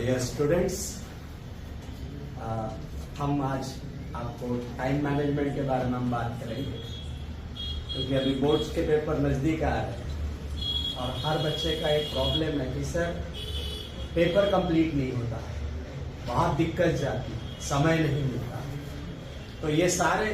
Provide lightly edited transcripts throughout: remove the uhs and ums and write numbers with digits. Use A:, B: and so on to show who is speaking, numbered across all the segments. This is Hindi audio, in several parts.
A: डियर स्टूडेंट्स, हम आज आपको टाइम मैनेजमेंट के बारे में हम बात करेंगे क्योंकि अभी बोर्ड्स के पेपर नज़दीक आ रहे हैं और हर बच्चे का एक प्रॉब्लम है कि सर पेपर कंप्लीट नहीं होता है, बहुत दिक्कत जाती है, समय नहीं मिलता। तो ये सारे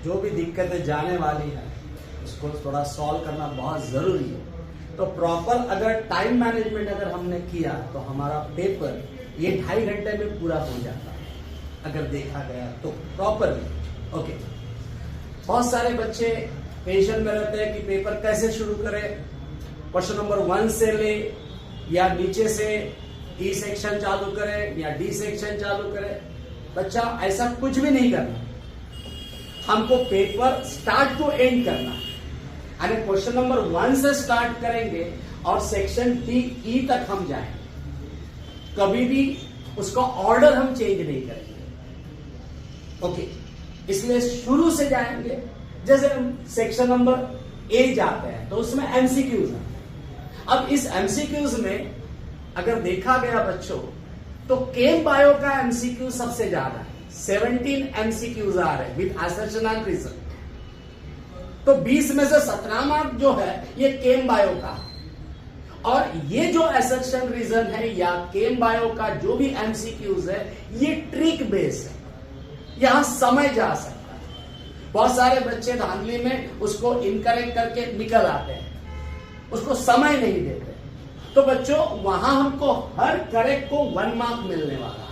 A: जो भी दिक्कतें जाने वाली हैं उसको थोड़ा सॉल्व करना बहुत ज़रूरी है। तो प्रॉपर अगर टाइम मैनेजमेंट अगर हमने किया तो हमारा पेपर ये 2.5 घंटे में पूरा हो जाता है अगर देखा गया तो प्रॉपरली। ओके, बहुत सारे बच्चे टेंशन में रहते हैं कि पेपर कैसे शुरू करें, क्वेश्चन नंबर 1 से ले या नीचे से ई सेक्शन चालू करें या डी सेक्शन चालू करें। बच्चा ऐसा कुछ भी नहीं करना, हमको पेपर स्टार्ट टू एंड करना है। यानी क्वेश्चन नंबर 1 से स्टार्ट करेंगे और सेक्शन डी ई तक हम जाएंगे, कभी भी उसका ऑर्डर हम चेंज नहीं करेंगे। ओके, इसलिए शुरू से जाएंगे। जैसे हम सेक्शन नंबर ए जाते हैं तो उसमें एमसीक्यूज है। अब इस एमसीक्यूज में अगर देखा गया बच्चों तो केम बायो का एमसीक्यू सबसे ज्यादा है, 17 एमसीक्यूज आ रहे हैं विद असर्शन एंड रीजन। तो 20 में से 17 मार्क जो है ये केम बायो का है। और ये जो असर्शन रीजन है या केम बायो का जो भी एमसीक्यूज है ये ट्रिक बेस है, यहां समय जा सकता है। बहुत सारे बच्चे धांधली में उसको इनकरेक्ट करके निकल आते हैं, उसको समय नहीं देते। तो बच्चों वहां हमको हर करेक्ट को 1 मार्क मिलने वाला है।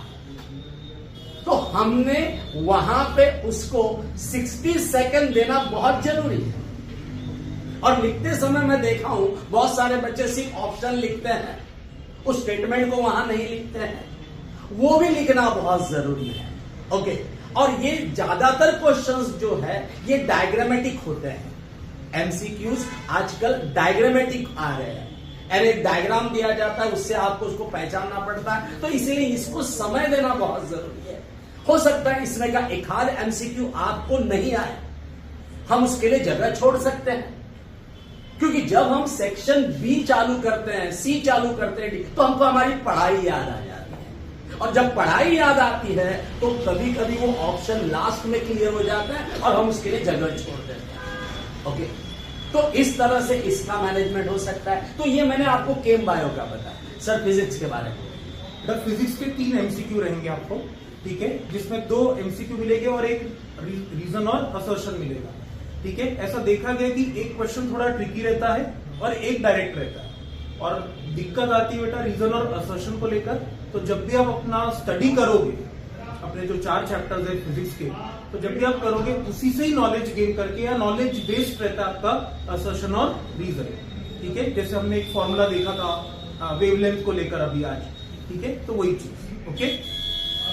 A: तो हमने वहां पे उसको 60 सेकंड देना बहुत जरूरी है। और लिखते समय मैं देखा हूं बहुत सारे बच्चे सिर्फ ऑप्शन लिखते हैं, उस स्टेटमेंट को वहां नहीं लिखते हैं, वो भी लिखना बहुत जरूरी है। ओके, और ये ज्यादातर क्वेश्चंस जो है ये डायग्रामेटिक होते हैं। एमसीक्यूज आजकल डायग्रामेटिक आ रहे हैं, और एक डायग्राम दिया जाता है, उससे आपको उसको पहचानना पड़ता है। तो इसलिए इसको समय देना बहुत जरूरी है। हो सकता है इसमें का एक आध एमसीक्यू आपको नहीं आए, हम उसके लिए जगह छोड़ सकते हैं। क्योंकि जब हम सेक्शन बी चालू करते हैं, सी चालू करते हैं, तो हमको हमारी पढ़ाई याद आ जाती है। और जब पढ़ाई याद आती है तो कभी कभी वो ऑप्शन लास्ट में क्लियर हो जाता है और हम उसके लिए जगह छोड़ देते हैं। ओके, तो इस तरह से इसका मैनेजमेंट हो सकता है। तो ये मैंने आपको केम बायो का बताया। सर फिजिक्स के बारे में,
B: फिजिक्स के 3 एमसीक्यू रहेंगे आपको, ठीक है, जिसमें 2 एमसीक्यू मिलेंगे और एक रीजन और असर्शन मिलेगा। ठीक है, ऐसा देखा गया कि एक क्वेश्चन थोड़ा ट्रिकी रहता है और एक डायरेक्ट रहता है। और दिक्कत आती है बेटा रीजन और असर्शन को लेकर। तो जब भी आप अपना स्टडी करोगे, अपने जो 4 चैप्टर्स है फिजिक्स के, तो जब भी आप करोगे उसी से ही नॉलेज गेन करके, या नॉलेज बेस्ड रहता है आपका असर्शन और रीजन। ठीक है, जैसे हमने एक फॉर्मूला देखा था वेवलेंथ को लेकर अभी आज। ठीक है, तो वही चीज। ओके,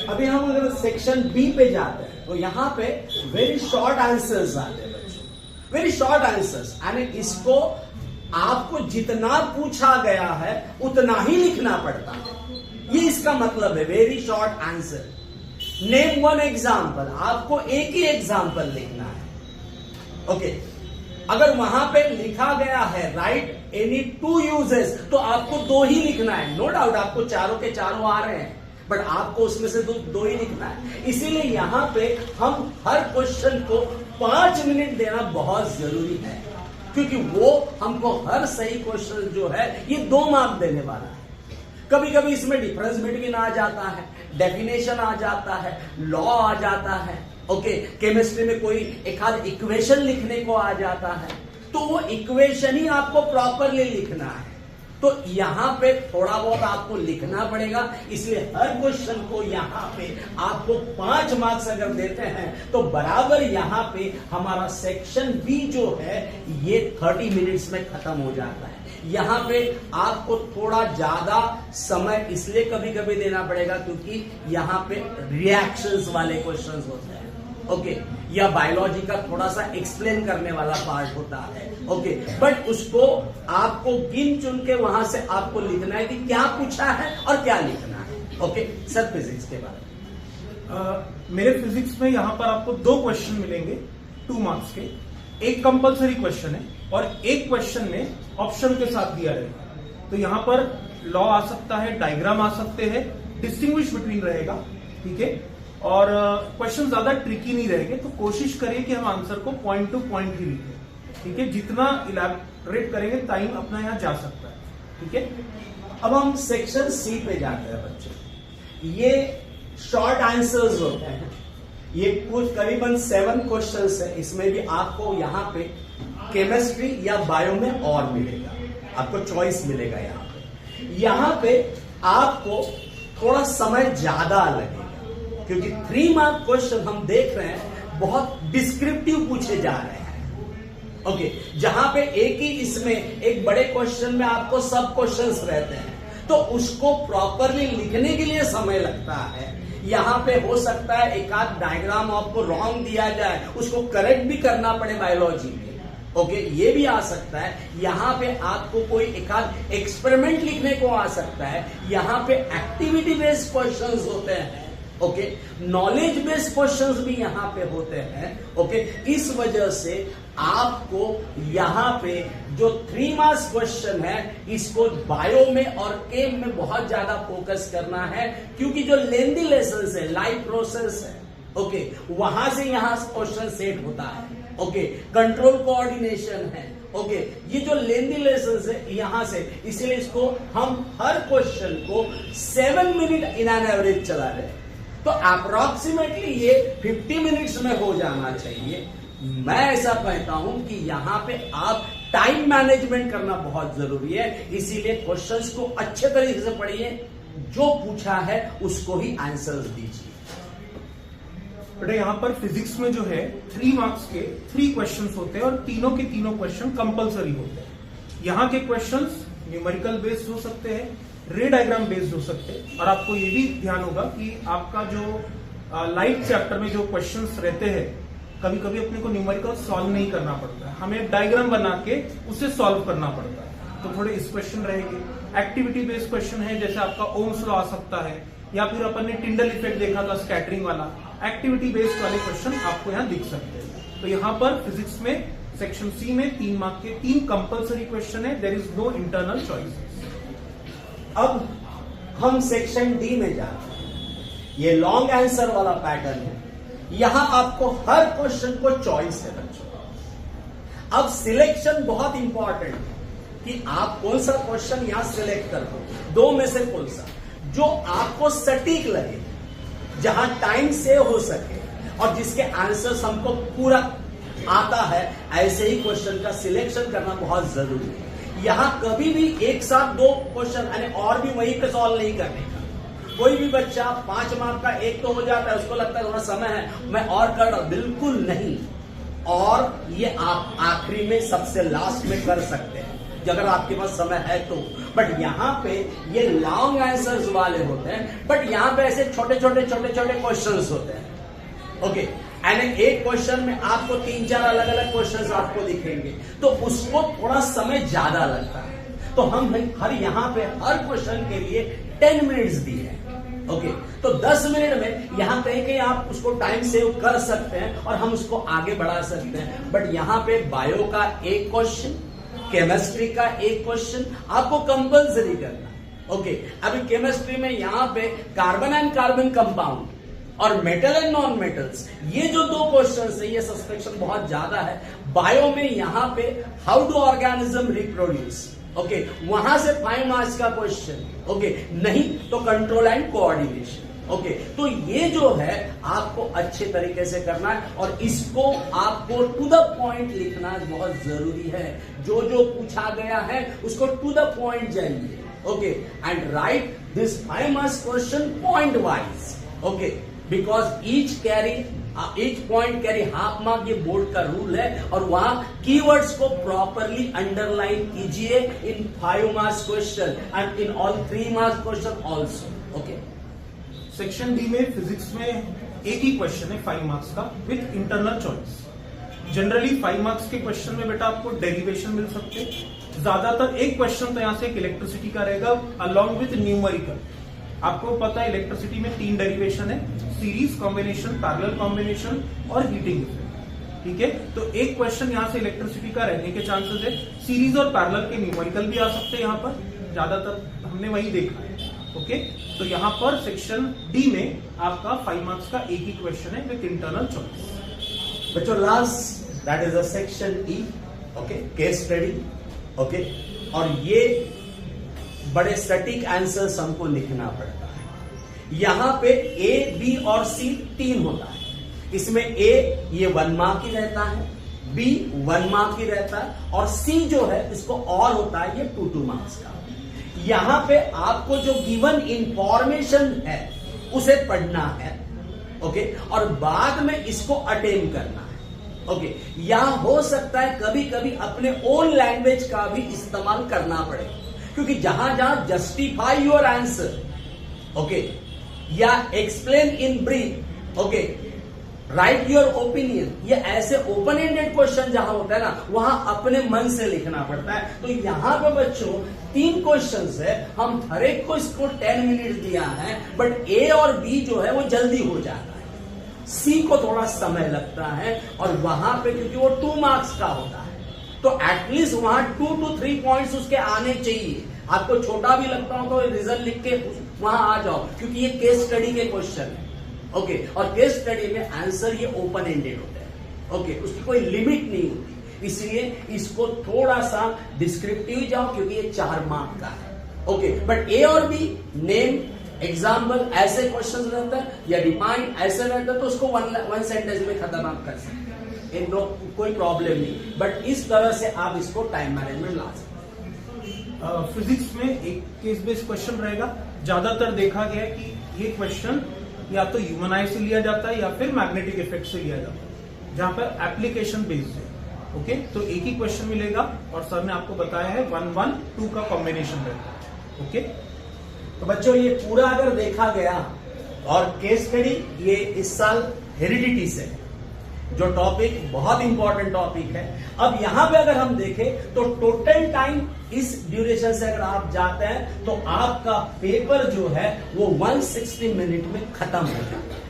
A: अभी हम अगर सेक्शन बी पे जाते हैं तो यहां पे वेरी शॉर्ट आंसर्स आते हैं बच्चों, वेरी शॉर्ट आंसर्स। यानी इसको आपको जितना पूछा गया है उतना ही लिखना पड़ता है, ये इसका मतलब है very short answer. Name 1 example, आपको एक ही एग्जाम्पल लिखना है। ओके, अगर वहां पे लिखा गया है राइट एनी 2 यूजेस तो आपको 2 ही लिखना है। नो डाउट आपको चारों के चारों आ रहे हैं, बट आपको उसमें से 2 ही लिखना है। इसीलिए यहां पे हम हर क्वेश्चन को 5 मिनट देना बहुत जरूरी है, क्योंकि वो हमको हर सही क्वेश्चन जो है ये 2 मार्क देने वाला है। कभी कभी इसमें डिफरेंस बिटवीन आ जाता है, डेफिनेशन आ जाता है, लॉ आ जाता है। ओके, केमिस्ट्री में कोई एक आध इक्वेशन लिखने को आ जाता है, तो वो इक्वेशन ही आपको प्रॉपरली लिखना है। तो यहां पे थोड़ा बहुत आपको लिखना पड़ेगा। इसलिए हर क्वेश्चन को यहां पे आपको 5 मार्क्स अगर देते हैं तो बराबर यहां पे हमारा सेक्शन बी जो है ये 30 मिनट्स में खत्म हो जाता है। यहां पे आपको थोड़ा ज्यादा समय इसलिए कभी कभी देना पड़ेगा क्योंकि यहां पे रिएक्शंस वाले क्वेश्चंस होते हैं। ओके, या बायोलॉजी का थोड़ा सा एक्सप्लेन करने वाला पार्ट होता है। ओके, बट उसको आपको गिन चुन के वहां से आपको लिखना है कि क्या पूछा है और क्या लिखना है। ओके, सर फिजिक्स के बारे में
B: मेरे फिजिक्स में यहाँ पर आपको 2 क्वेश्चन मिलेंगे 2 मार्क्स के। एक कंपलसरी क्वेश्चन है और एक क्वेश्चन में ऑप्शन के साथ दिया रहेगा। तो यहाँ पर लॉ आ सकता है, डायग्राम आ सकते हैं, डिस्टिंग्विश बिटवीन रहेगा, ठीक है, और क्वेश्चन ज्यादा ट्रिकी नहीं रहेंगे। तो कोशिश करिए कि हम आंसर को पॉइंट टू पॉइंट ही लिखें, ठीक है। जितना इलैबोरेट करेंगे टाइम अपना यहाँ जा सकता है, ठीक है।
A: अब हम सेक्शन सी पे जाते हैं बच्चों। ये शॉर्ट आंसर्स होते हैं, ये कुछ करीबन 7 क्वेश्चंस है। इसमें भी आपको यहाँ पे केमिस्ट्री या बायो में और मिलेगा, आपको चॉइस मिलेगा। यहाँ पे आपको थोड़ा समय ज्यादा लगेगा क्योंकि 3 मार्क क्वेश्चन हम देख रहे हैं बहुत डिस्क्रिप्टिव पूछे जा रहे हैं। ओके, जहां पे एक ही इसमें एक बड़े क्वेश्चन में आपको सब क्वेश्चंस रहते हैं तो उसको प्रॉपरली लिखने के लिए समय लगता है। यहां पे हो सकता है एक आध डायग्राम आपको रॉन्ग दिया जाए, उसको करेक्ट भी करना पड़े बायोलॉजी में। ओके, ये भी आ सकता है। यहां पे आपको कोई एक आध एक्सपेरिमेंट लिखने को आ सकता है। यहां पे एक्टिविटी बेस्ड क्वेश्चंस होते हैं। ओके, नॉलेज बेस्ड क्वेश्चंस भी यहां पे होते हैं। ओके, इस वजह से आपको यहां पे जो 3 मार्क्स क्वेश्चन है इसको बायो में और केम में बहुत ज्यादा फोकस करना है क्योंकि जो लेंदी लेसन है, लाइफ प्रोसेस है, ओके, वहां से यहां क्वेश्चन सेट होता है। ओके, कंट्रोल कोऑर्डिनेशन है। ओके, ये जो लेंदी लेसन है यहां से, इसीलिए इसको हम हर क्वेश्चन को 7 मिनट इन एन एवरेज चला रहे हैं। तो अप्रोक्सीमेटली ये 50 मिनट्स में हो जाना चाहिए। मैं ऐसा कहता हूं कि यहां पे आप टाइम मैनेजमेंट करना बहुत जरूरी है, इसीलिए क्वेश्चंस को अच्छे तरीके से पढ़िए, जो पूछा है उसको ही आंसर्स दीजिए।
B: बेटा यहाँ पर फिजिक्स में जो है 3 मार्क्स के 3 क्वेश्चंस होते हैं और तीनों के तीनों क्वेश्चन कंपलसरी होते हैं। यहाँ के क्वेश्चंस न्यूमेरिकल बेस्ड हो सकते हैं, रे डायग्राम बेस्ड हो सकते हैं, और आपको ये भी ध्यान होगा कि आपका जो लाइफ चैप्टर में जो क्वेश्चंस रहते हैं कभी कभी अपने को न्यूमेरिकल सॉल्व नहीं करना पड़ता है, हमें डायग्राम बना के उसे सॉल्व करना पड़ता है। तो थोड़े इस क्वेश्चन रहेंगे। एक्टिविटी बेस्ड क्वेश्चन है, जैसे आपका ओम्स लॉ आ सकता है, या फिर अपन ने टिंडल इफेक्ट देखा था स्कैटरिंग वाला। एक्टिविटी बेस्ड वाले क्वेश्चन आपको यहाँ दिख सकते हैं। तो यहाँ पर फिजिक्स में सेक्शन सी में 3 मार्क के 3 कंपलसरी क्वेश्चन है, there is no internal choice.
A: अब हम सेक्शन डी में जाते हैं। ये लॉन्ग आंसर वाला पैटर्न है। यहां आपको हर क्वेश्चन को चॉइस है बच्चों। अब सिलेक्शन बहुत इंपॉर्टेंट है कि आप कौन सा क्वेश्चन यहां सिलेक्ट कर दो, 2 में से कौन सा जो आपको सटीक लगे, जहां टाइम सेव हो सके और जिसके आंसर्स हमको पूरा आता है, ऐसे ही क्वेश्चन का सिलेक्शन करना बहुत जरूरी है। यहां कभी भी एक साथ 2 क्वेश्चन और भी वहीं पे सॉल्व नहीं करने का। कोई भी बच्चा 5 मार्क का एक तो हो जाता है, उसको लगता है थोड़ा समय है मैं और कर रहा हूं, बिल्कुल नहीं। और ये आप आखिरी में सबसे लास्ट में कर सकते हैं अगर आपके पास समय है तो। बट यहाँ पे ये लॉन्ग आंसर्स वाले होते हैं, बट यहाँ पे ऐसे छोटे छोटे क्वेश्चंस होते हैं। ओके, एंड एक क्वेश्चन में आपको 3-4 अलग अलग क्वेश्चंस आपको दिखेंगे, तो उसको थोड़ा समय ज्यादा लगता है। तो हम हर यहाँ पे हर क्वेश्चन के लिए 10 मिनट्स दिए हैं। ओके, तो 10 मिनट में यहाँ कहीं आप उसको टाइम सेव कर सकते हैं और हम उसको आगे बढ़ा सकते हैं। बट यहाँ पे बायो का एक क्वेश्चन, केमिस्ट्री का एक क्वेश्चन आपको कंपल्सरी करना। ओके, अभी केमिस्ट्री में यहाँ पे कार्बन एंड कार्बन कंपाउंड और मेटल एंड नॉन मेटल्स, ये जो 2 क्वेश्चन है, ये सस्पेक्शन बहुत ज्यादा है। बायो में यहाँ पे how do organism reproduce, okay, वहां से 5 मार्क्स का क्वेश्चन। ओके, नहीं तो कंट्रोल एंड कोऑर्डिनेशन। ओके, तो ये जो है आपको अच्छे तरीके से करना है और इसको आपको टू द पॉइंट लिखना बहुत जरूरी है। जो जो पूछा गया है उसको टू द पॉइंट जाइए। Okay, and right this 5 marks question point wise. Okay, because each point carry half mark, ये बोर्ड का रूल है। और वहां कीवर्ड्स को प्रॉपरली अंडरलाइन कीजिए इन 5 marks question and in all 3 marks question also. Okay,
B: section D में फिजिक्स में एक ही क्वेश्चन है 5 मार्क्स का with internal choice. Generally 5 marks के क्वेश्चन में बेटा आपको डेरिवेशन मिल सकते हैं। ज्यादातर एक क्वेश्चन तो यहाँ से इलेक्ट्रिसिटी का रहेगा अलॉन्ग विथ न्यूमेरिकल। आपको पता है इलेक्ट्रिसिटी में 3 डेरिवेशन है, सीरीज कॉम्बिनेशन, पैरेलल कॉम्बिनेशन और हीटिंग इफेक्ट। ठीक है, तो एक क्वेश्चन यहाँ से इलेक्ट्रिसिटी का रहने के चांसेस है। सीरीज और पैरेलल के न्यूमेरिकल भी आ सकते हैं यहाँ पर, ज्यादातर हमने वही देखा है। ओके, तो यहां पर सेक्शन डी में आपका 5 मार्क्स का एक ही क्वेश्चन है विथ इंटरनल चॉइस।
A: बच्चों last that is the section E, okay, case study, okay, और ये बड़े सटीक आंसर्स हमको लिखना पड़ता है। यहां पे ए, बी और सी 3 होता है। इसमें ए ये 1 मार्क ही रहता है, बी 1 मार्क ही रहता है, और सी जो है इसको और होता है ये 2 मार्क्स का। यहां पे आपको जो गिवन इंफॉर्मेशन है उसे पढ़ना है, ओके, और बाद में इसको अटेम्प्ट करना है, ओके। यहां हो सकता है कभी कभी अपने ओन लैंग्वेज का भी इस्तेमाल करना पड़े, क्योंकि जहां जहां जस्टिफाई योर आंसर, ओके, या explain in brief, okay, right your opinion, ये ऐसे ओपन एंडेड क्वेश्चन जहां होता है ना, वहां अपने मन से लिखना पड़ता है। तो यहां पे बच्चों 3 क्वेश्चंस है, हम हर एक को इसको 10 मिनट दिया है, बट ए और बी जो है वो जल्दी हो जाता है, सी को थोड़ा समय लगता है, और वहां पे क्योंकि वो 2 मार्क्स का होता है, तो एटलीस्ट वहां 2 to 3 पॉइंट्स उसके आने चाहिए। आपको छोटा भी लगता हो तो रिजल्ट लिख के वहां आ जाओ, क्योंकि ये केस स्टडी के क्वेश्चन है, ओके, और केस स्टडी में आंसर ये ओपन एंडेड होते हैं, ओके, उसकी कोई लिमिट नहीं होती, इसलिए इसको थोड़ा सा डिस्क्रिप्टिव जाओ, क्योंकि ये 4 मार्क का है, ओके। बट ए और बी, नेम, एग्जाम्पल, ऐसे क्वेश्चन रहता है, या डिफाइन ऐसे रहता है, तो उसको वन सेंटेंस में खत्म आप कर सकते हैं, कोई प्रॉब्लम नहीं। बट इस तरह से आप इसको टाइम मैनेजमेंट ला सकते हैं।
B: फिजिक्स में एक केस बेस्ड क्वेश्चन रहेगा। ज्यादातर देखा गया है कि ये क्वेश्चन या तो ह्यूमन आई से लिया जाता है या फिर मैग्नेटिक इफेक्ट से लिया जाता है, जहां पर एप्लीकेशन बेस्ड है, ओके। तो एक ही क्वेश्चन मिलेगा, और सर ने आपको बताया है 1, 1, 2 का कॉम्बिनेशन रहता है, ओके।
A: तो बच्चों ये पूरा अगर देखा गया, और केस स्टडी ये इस साल हेरिडिटी से है, जो टॉपिक बहुत इंपॉर्टेंट टॉपिक है। अब यहां पे अगर हम देखें तो टोटल टाइम इस ड्यूरेशन से अगर आप जाते हैं तो आपका पेपर जो है वो 160 मिनट में खत्म हो जाता है,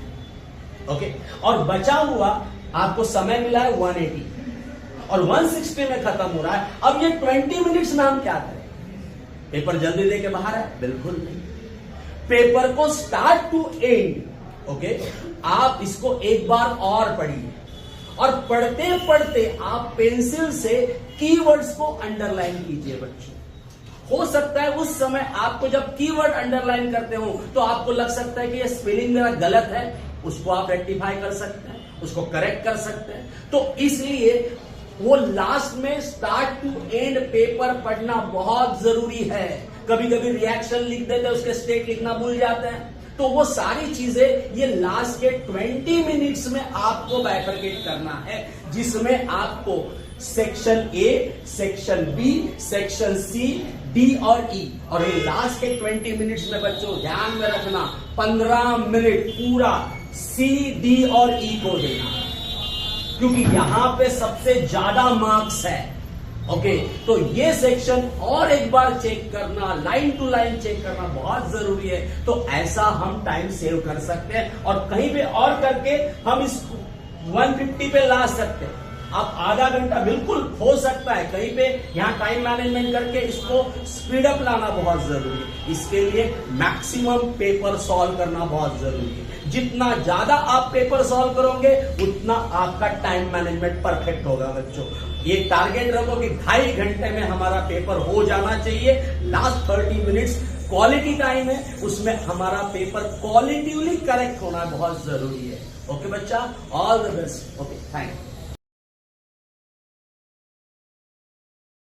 A: ओके, और बचा हुआ आपको समय मिला है 180, और 160 में खत्म हो रहा है। अब ये 20 मिनट्स में हम क्या करें? पेपर जल्दी दे के बाहर है? बिल्कुल नहीं। पेपर को स्टार्ट टू एंड, ओके, आप इसको एक बार और पढ़िए, और पढ़ते पढ़ते आप पेंसिल से कीवर्ड्स को अंडरलाइन कीजिए बच्चों। हो सकता है उस समय आपको जब कीवर्ड अंडरलाइन करते हो तो आपको लग सकता है कि ये स्पेलिंग मेरा गलत है, उसको आप रेक्टिफाई कर सकते हैं, उसको करेक्ट कर सकते हैं। तो इसलिए वो लास्ट में स्टार्ट टू एंड पेपर पढ़ना बहुत जरूरी है। कभी कभी रिएक्शन लिख देते हैं, उसके स्टेट लिखना भूल जाते हैं, तो वो सारी चीजें ये लास्ट के 20 मिनट्स में आपको बाइफरकेट करना है, जिसमें आपको section A, section B, section C, D और ई, और ये लास्ट के 20 मिनट्स में बच्चों ध्यान में रखना 15 मिनट पूरा सी, डी और ई को देना, क्योंकि यहां पे सबसे ज्यादा मार्क्स है, ओके। तो ये सेक्शन और एक बार चेक करना, लाइन टू लाइन चेक करना बहुत जरूरी है। तो ऐसा हम टाइम सेव कर सकते हैं, और कहीं पे और करके हम इस 150 पे ला सकते हैं। आप आधा घंटा बिल्कुल हो सकता है, कहीं पे यहाँ टाइम मैनेजमेंट करके इसको स्पीड अप लाना बहुत जरूरी है। इसके लिए मैक्सिमम पेपर सॉल्व करना बहुत जरूरी है। जितना ज्यादा आप पेपर सॉल्व करोगे उतना आपका टाइम मैनेजमेंट परफेक्ट होगा बच्चों। ये टारगेट रखो कि 2.5 घंटे में हमारा पेपर हो जाना चाहिए। लास्ट 30 मिनट्स क्वालिटी टाइम है, उसमें हमारा पेपर क्वालिटिवली करेक्ट होना बहुत जरूरी है। ओके बच्चा, all the best. Okay, thank you.